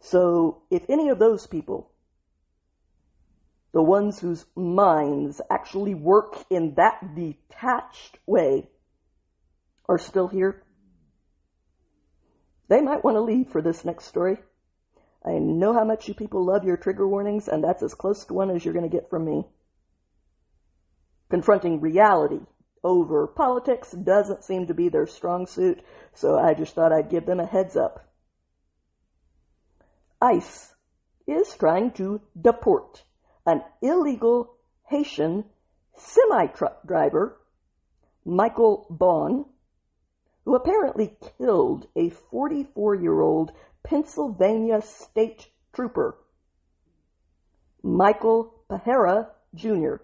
So if any of those people, the ones whose minds actually work in that detached way, are still here, they might want to leave for this next story. I know how much you people love your trigger warnings, and that's as close to one as you're going to get from me. Confronting reality over politics doesn't seem to be their strong suit, so I just thought I'd give them a heads up. ICE is trying to deport an illegal Haitian semi-truck driver, Michael Bond, who apparently killed a 44-year-old Pennsylvania state trooper, Michael Pajera Jr.,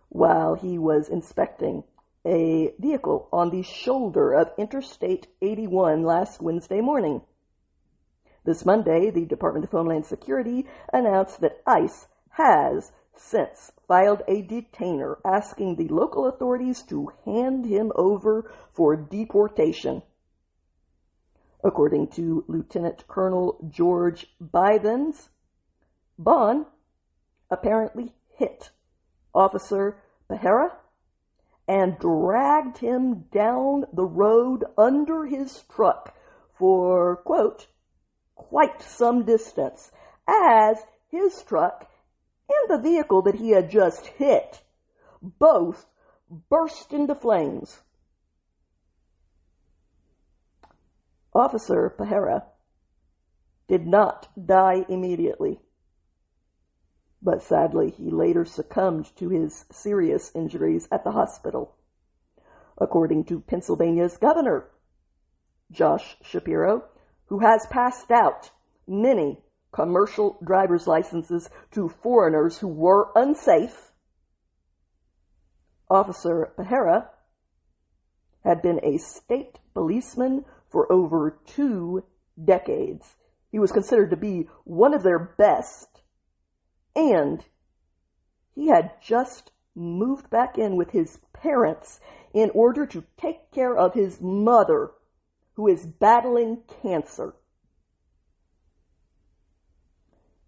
while he was inspecting a vehicle on the shoulder of Interstate 81 last Wednesday morning. This Monday, the Department of Homeland Security announced that ICE has since filed a detainer asking the local authorities to hand him over for deportation. According to Lieutenant Colonel George Bivens, Bond apparently hit Officer Pajera and dragged him down the road under his truck for, quote, quite some distance, as his truck and the vehicle that he had just hit both burst into flames. Officer Pajera did not die immediately, but sadly he later succumbed to his serious injuries at the hospital. According to Pennsylvania's governor, Josh Shapiro, who has passed out many commercial driver's licenses to foreigners who were unsafe, Officer Pajera had been a state policeman for over 2 decades. He was considered to be one of their best, and he had just moved back in with his parents in order to take care of his mother, who is battling cancer.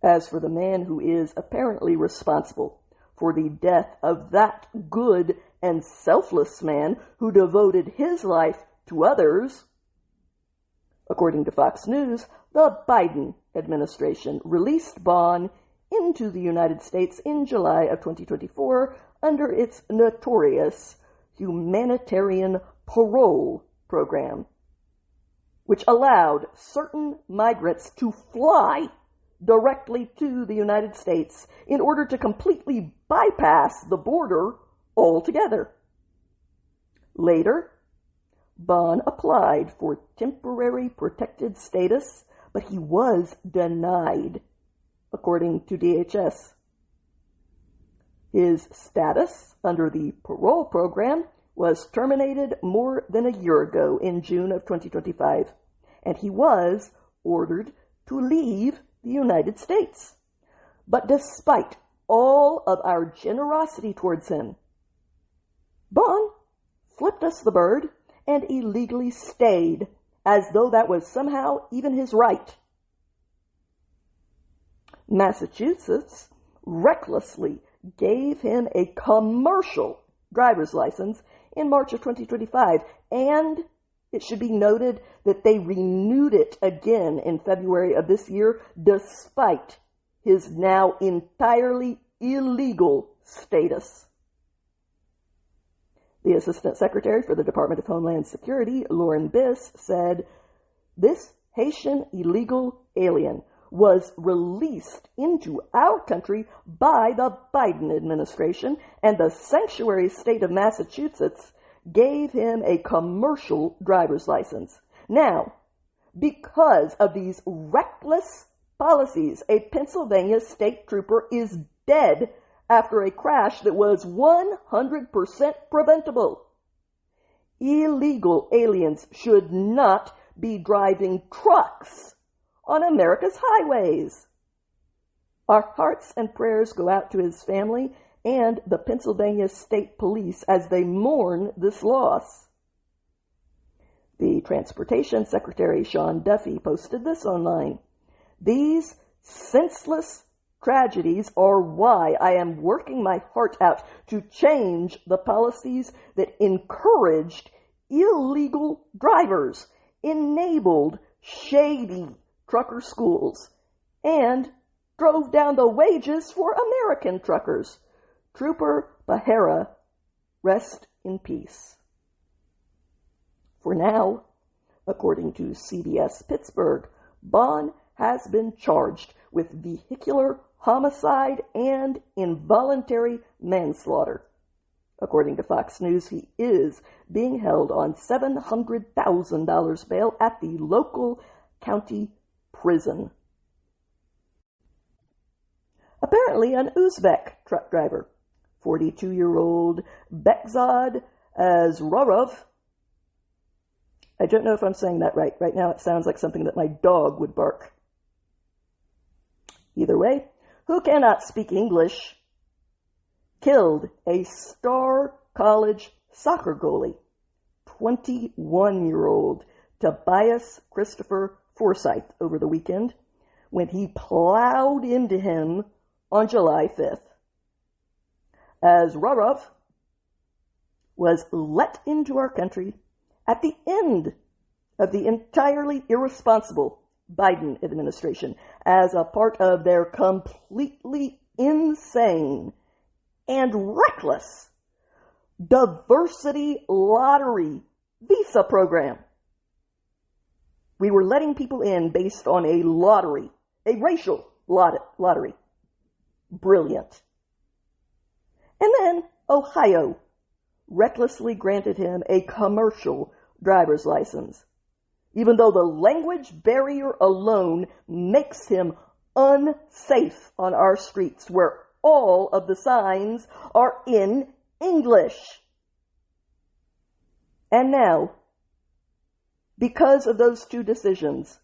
As for the man who is apparently responsible for the death of that good and selfless man who devoted his life to others, according to Fox News, the Biden administration released Bond into the United States in July of 2024 under its notorious humanitarian parole program, which allowed certain migrants to fly directly to the United States in order to completely bypass the border altogether. Later, Bond applied for temporary protected status, but he was denied, according to DHS. His status under the parole program was terminated more than a year ago in June of 2025, and he was ordered to leave the United States. But despite all of our generosity towards him, Bond flipped us the bird and illegally stayed, as though that was somehow even his right. Massachusetts recklessly gave him a commercial driver's license in March of 2025, and it should be noted that they renewed it again in February of this year, despite his now entirely illegal status. The Assistant Secretary for the Department of Homeland Security, Lauren Biss, said, "This Haitian illegal alien was released into our country by the Biden administration, and the sanctuary state of Massachusetts gave him a commercial driver's license. Now, because of these reckless policies, a Pennsylvania state trooper is dead after a crash that was 100% preventable. Illegal aliens should not be driving trucks on America's highways. Our hearts and prayers go out to his family and the Pennsylvania State Police as they mourn this loss." The Transportation Secretary, Sean Duffy, posted this online. These senseless tragedies are why I am working my heart out to change the policies that encouraged illegal drivers, enabled shady trucker schools, and drove down the wages for American truckers. Trooper Bahera, rest in peace. For now, according to CBS Pittsburgh, Bond has been charged with vehicular homicide and involuntary manslaughter. According to Fox News, he is being held on $700,000 bail at the local county prison. Apparently, an Uzbek truck driver, 42-year-old Bekzad Azrarov, I don't know if I'm saying that right. Right now it sounds like something that my dog would bark. Either way, who cannot speak English, killed a star college soccer goalie, 21-year-old Tobias Christopher Forsyth, over the weekend when he plowed into him on July 5th. Azrarov was let into our country at the end of the entirely irresponsible Biden administration as a part of their completely insane and reckless diversity lottery visa program. We were letting people in based on a lottery, a racial lottery. Brilliant. And then Ohio recklessly granted him a commercial driver's license, even though the language barrier alone makes him unsafe on our streets where all of the signs are in English. And now, because of those two decisions,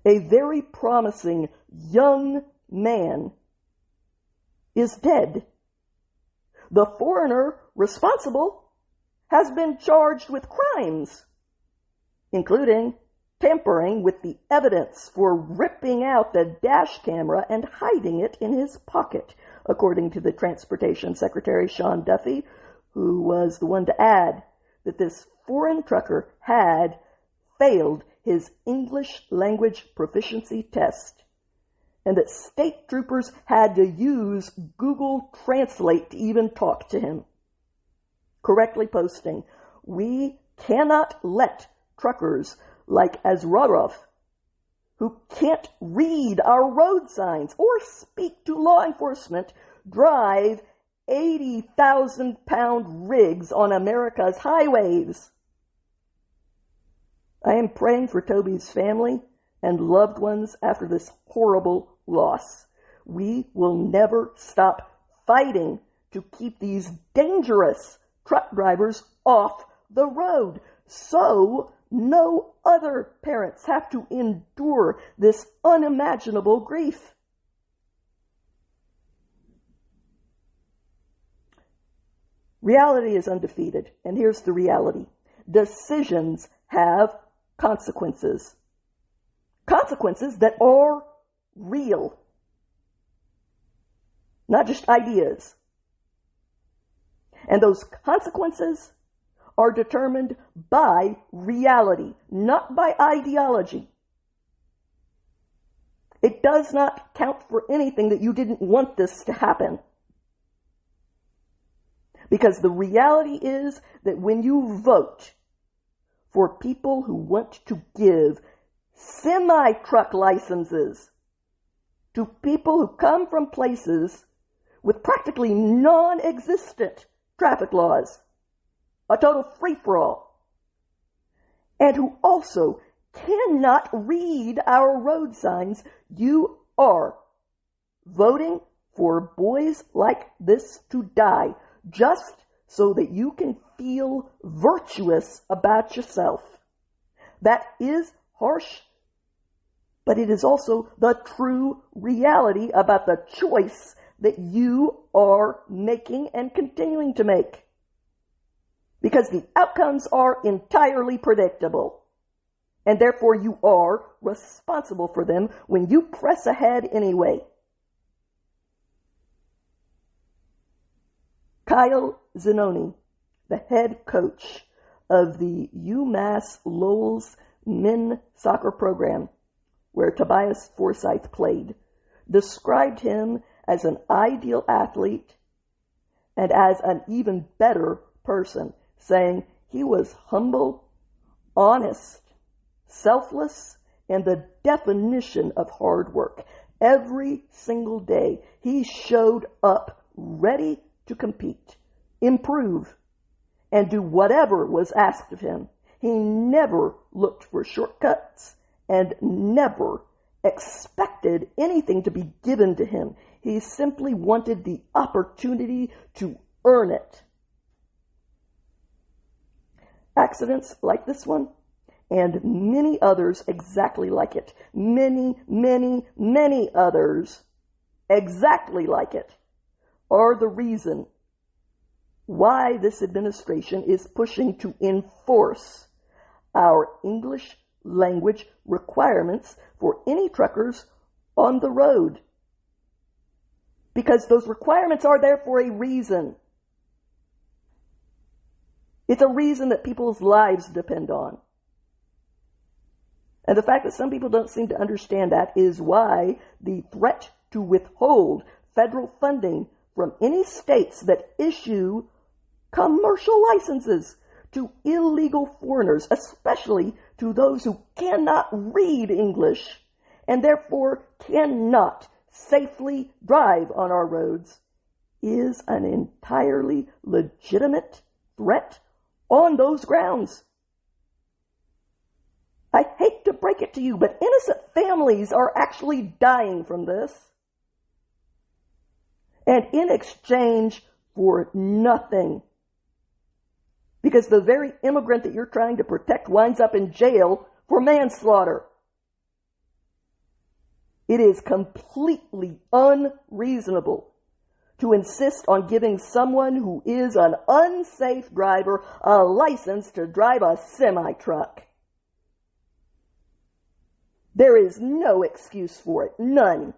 a very promising young man is dead. The foreigner responsible has been charged with crimes, including tampering with the evidence for ripping out the dash camera and hiding it in his pocket, according to the Transportation Secretary, Sean Duffy, who was the one to add that this foreign trucker had failed his English language proficiency test, and that state troopers had to use Google Translate to even talk to him. Correctly posting, we cannot let truckers like Azrarov, who can't read our road signs or speak to law enforcement, drive 80,000-pound rigs on America's highways. I am praying for Toby's family and loved ones after this horrible loss. We will never stop fighting to keep these dangerous truck drivers off the road, so no other parents have to endure this unimaginable grief. Reality is undefeated, and here's the reality. Decisions have consequences. Consequences that are real, not just ideas. And those consequences are determined by reality, not by ideology. It does not count for anything that you didn't want this to happen. Because the reality is that when you vote for people who want to give semi-truck licenses to people who come from places with practically non-existent traffic laws, a total free-for-all, and who also cannot read our road signs, you are voting for boys like this to die just so that you can feel virtuous about yourself. That is harsh, but it is also the true reality about the choice that you are making and continuing to make. because the outcomes are entirely predictable, and therefore you are responsible for them when you press ahead anyway. Kyle Zanoni, the head coach of the UMass Lowell's men soccer program, where Tobias Forsyth played, described him as an ideal athlete and as an even better person, saying he was humble, honest, selfless, and the definition of hard work. Every single day he showed up ready to compete, improve, and do whatever was asked of him. He never looked for shortcuts and never expected anything to be given to him. He simply wanted the opportunity to earn it. Accidents like this one, and many others exactly like it, many others exactly like it, are the reason why this administration is pushing to enforce our English language requirements for any truckers on the road. Because those requirements are there for a reason. It's a reason that people's lives depend on. And the fact that some people don't seem to understand that is why the threat to withhold federal funding from any states that issue commercial licenses to illegal foreigners, especially to those who cannot read English and therefore cannot safely drive on our roads, is an entirely legitimate threat on those grounds. I hate to break it to you, but innocent families are actually dying from this. And in exchange for nothing. Because the very immigrant that you're trying to protect winds up in jail for manslaughter. It is completely unreasonable to insist on giving someone who is an unsafe driver a license to drive a semi-truck. There is no excuse for it. None.